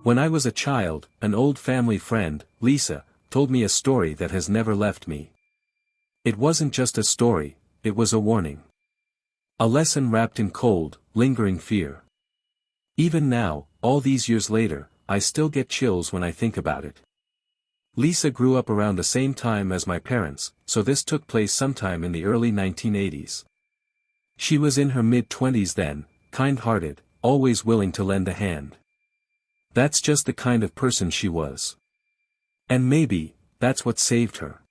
When I was a child, an old family friend, Lisa, told me a story that has never left me. It wasn't just a story, it was a warning. A lesson wrapped in cold, lingering fear. Even now, all these years later, I still get chills when I think about it. Lisa grew up around the same time as my parents, so this took place sometime in the early 1980s. She was in her mid-20s then, kind-hearted, always willing to lend a hand. That's just the kind of person she was. And maybe, that's what saved her.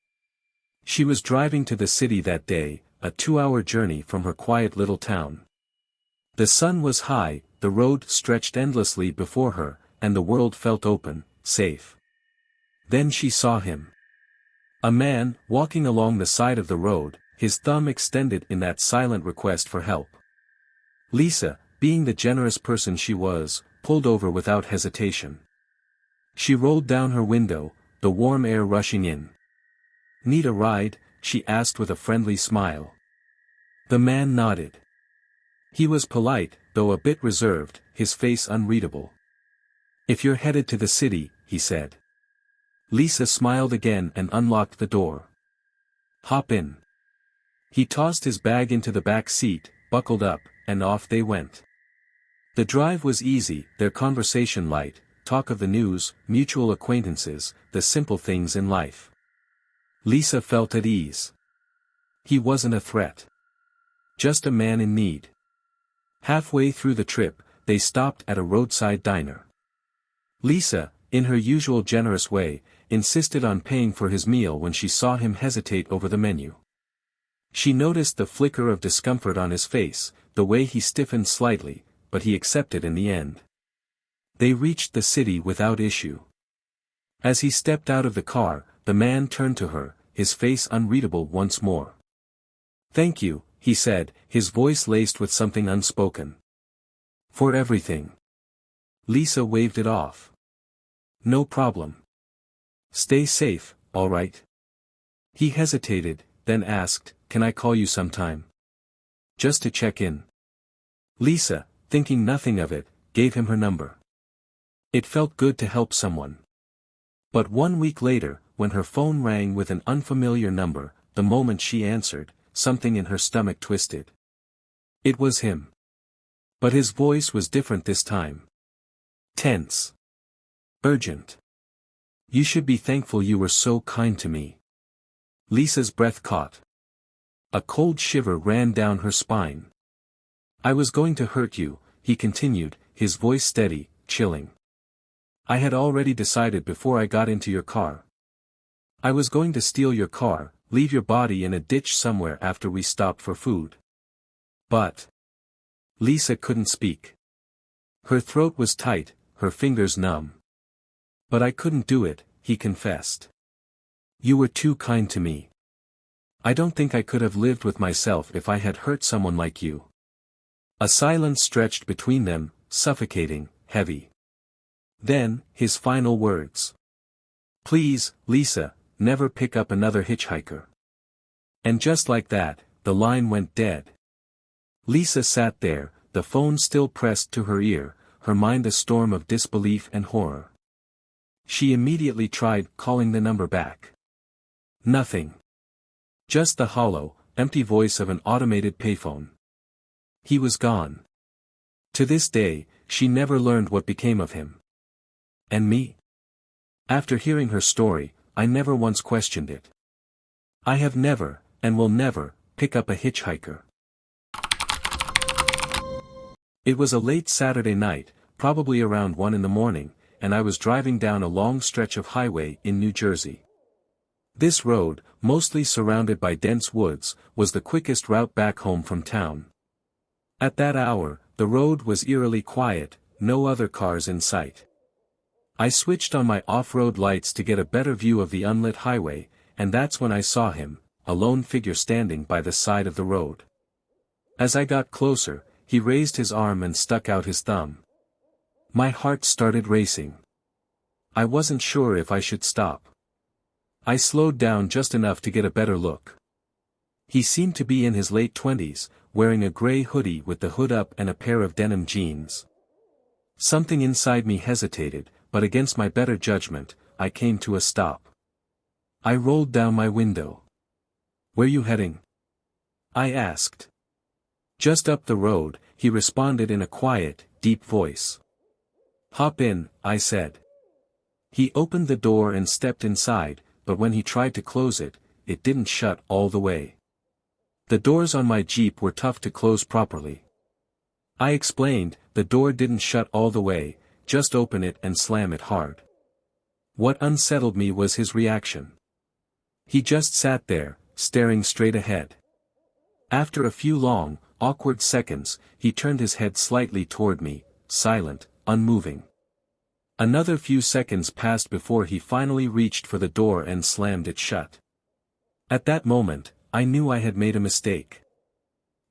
She was driving to the city that day, a 2-hour journey from her quiet little town. The sun was high, the road stretched endlessly before her, and the world felt open, safe. Then she saw him. A man, walking along the side of the road, his thumb extended in that silent request for help. Lisa, being the generous person she was, pulled over without hesitation. She rolled down her window, the warm air rushing in. "Need a ride?" she asked with a friendly smile. The man nodded. He was polite, though a bit reserved, his face unreadable. "If you're headed to the city," he said. Lisa smiled again and unlocked the door. "Hop in." He tossed his bag into the back seat, buckled up, and off they went. The drive was easy, their conversation light, talk of the news, mutual acquaintances, the simple things in life. Lisa felt at ease. He wasn't a threat. Just a man in need. Halfway through the trip, they stopped at a roadside diner. Lisa, in her usual generous way, insisted on paying for his meal when she saw him hesitate over the menu. She noticed the flicker of discomfort on his face, the way he stiffened slightly, but he accepted in the end. They reached the city without issue. As he stepped out of the car, the man turned to her, his face unreadable once more. "Thank you," he said, his voice laced with something unspoken. "For everything." Lisa waved it off. "No problem. Stay safe, all right?" He hesitated, then asked, "Can I call you sometime? Just to check in?" Lisa, thinking nothing of it, gave him her number. It felt good to help someone. But 1 week later, when her phone rang with an unfamiliar number, the moment she answered, something in her stomach twisted. It was him. But his voice was different this time. Tense. Urgent. "You should be thankful you were so kind to me." Lisa's breath caught. A cold shiver ran down her spine. "I was going to hurt you," he continued, his voice steady, chilling. "I had already decided before I got into your car. I was going to steal your car, leave your body in a ditch somewhere after we stopped for food. But..." Lisa couldn't speak. Her throat was tight, her fingers numb. "But I couldn't do it," he confessed. "You were too kind to me. I don't think I could have lived with myself if I had hurt someone like you." A silence stretched between them, suffocating, heavy. Then, his final words. "Please, Lisa, never pick up another hitchhiker." And just like that, the line went dead. Lisa sat there, the phone still pressed to her ear, her mind a storm of disbelief and horror. She immediately tried calling the number back. Nothing. Just the hollow, empty voice of an automated payphone. He was gone. To this day, she never learned what became of him. And me? After hearing her story, I never once questioned it. I have never, and will never, pick up a hitchhiker. It was a late Saturday night, probably around 1 in the morning, and I was driving down a long stretch of highway in New Jersey. This road, mostly surrounded by dense woods, was the quickest route back home from town. At that hour, the road was eerily quiet, no other cars in sight. I switched on my off-road lights to get a better view of the unlit highway, and that's when I saw him, a lone figure standing by the side of the road. As I got closer, he raised his arm and stuck out his thumb. My heart started racing. I wasn't sure if I should stop. I slowed down just enough to get a better look. He seemed to be in his late 20s, wearing a gray hoodie with the hood up and a pair of denim jeans. Something inside me hesitated, but against my better judgment, I came to a stop. I rolled down my window. "Where you heading?" I asked. "Just up the road," he responded in a quiet, deep voice. "Hop in," I said. He opened the door and stepped inside, but when he tried to close it, it didn't shut all the way. The doors on my Jeep were tough to close properly. I explained, "The door didn't shut all the way, just open it and slam it hard." What unsettled me was his reaction. He just sat there, staring straight ahead. After a few long, awkward seconds, he turned his head slightly toward me, silent, unmoving. Another few seconds passed before he finally reached for the door and slammed it shut. At that moment, I knew I had made a mistake.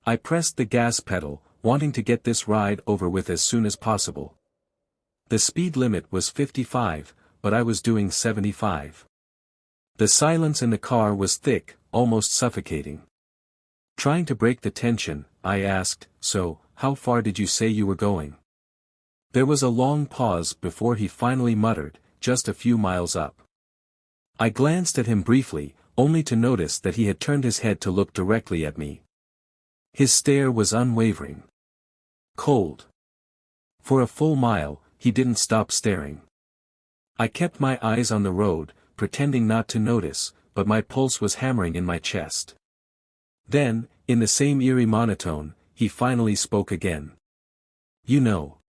I pressed the gas pedal, wanting to get this ride over with as soon as possible. The speed limit was 55, but I was doing 75. The silence in the car was thick, almost suffocating. Trying to break the tension, I asked, "So, how far did you say you were going?" There was a long pause before he finally muttered, "Just a few miles up." I glanced at him briefly, only to notice that he had turned his head to look directly at me. His stare was unwavering. Cold. For a full mile, he didn't stop staring. I kept my eyes on the road, pretending not to notice, but my pulse was hammering in my chest. Then, in the same eerie monotone, he finally spoke again. "You know,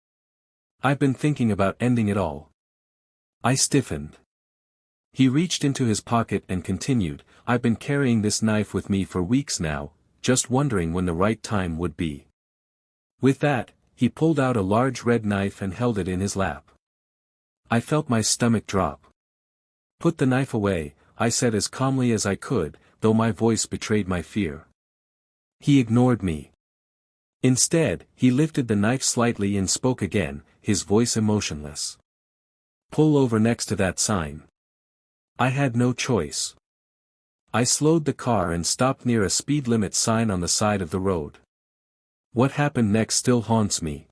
I've been thinking about ending it all." I stiffened. He reached into his pocket and continued, "I've been carrying this knife with me for weeks now, just wondering when the right time would be." With that, he pulled out a large red knife and held it in his lap. I felt my stomach drop. "Put the knife away," I said as calmly as I could, though my voice betrayed my fear. He ignored me. Instead, he lifted the knife slightly and spoke again, his voice emotionless. "Pull over next to that sign." I had no choice. I slowed the car and stopped near a speed limit sign on the side of the road. What happened next still haunts me.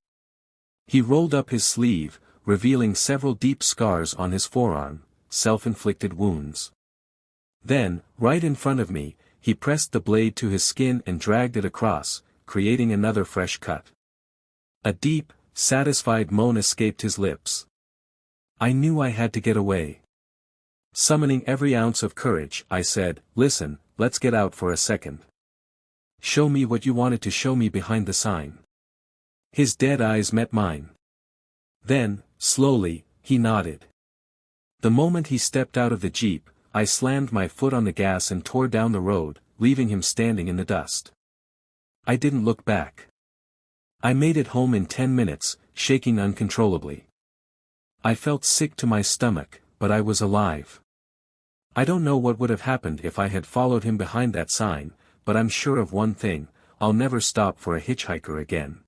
He rolled up his sleeve, revealing several deep scars on his forearm, self-inflicted wounds. Then, right in front of me, he pressed the blade to his skin and dragged it across, creating another fresh cut. A deep, satisfied moan escaped his lips. I knew I had to get away. Summoning every ounce of courage, I said, "Listen, let's get out for a second. Show me what you wanted to show me behind the sign." His dead eyes met mine. Then, slowly, he nodded. The moment he stepped out of the Jeep, I slammed my foot on the gas and tore down the road, leaving him standing in the dust. I didn't look back. I made it home in 10 minutes, shaking uncontrollably. I felt sick to my stomach, but I was alive. I don't know what would have happened if I had followed him behind that sign, but I'm sure of one thing, I'll never stop for a hitchhiker again.